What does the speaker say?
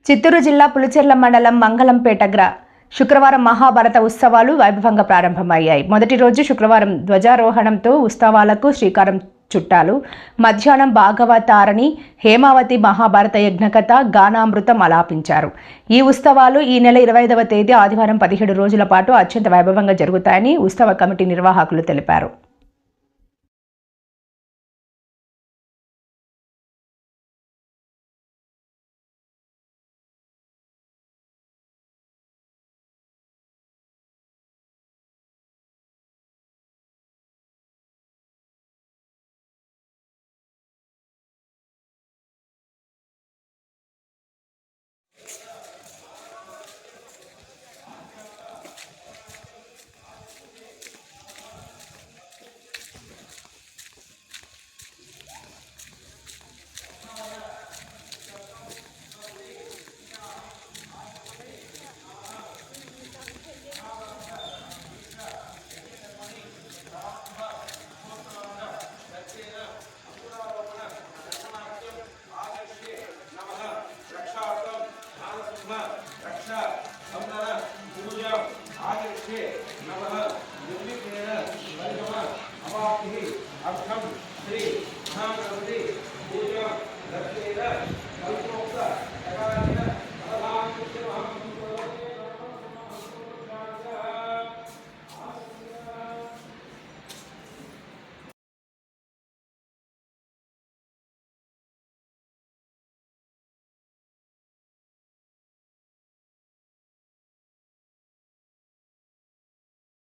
చిత్తూరు జిల్లా పులిచెర్ల మండలం మంగళంపేట శుక్రవారం మహాభారత ఉత్సవాలు వైభవంగా ప్రారంభమయ్యాయి. మొదటి రోజు శుక్రవారం ధ్వజారోహణంతో ఉత్సవాలకు శ్రీకారం చుట్టారు. మధ్యాహ్నం భాగవతారణి, హేమావతి మహాభారత యజ్ఞకథ, గానామృతం ఆలాపించారు. ఈ ఉత్సవాలు ఈ నెల 25వ తేదీ ఆదివారం 17 రోజుల పాటు అత్యంత వైభవంగా జరుగుతాయని ఉత్సవ కమిటీ నిర్వాహకులు తెలిపారు. अर्थम श्री महागणपति पूजा दक्षिण कल्पोक्त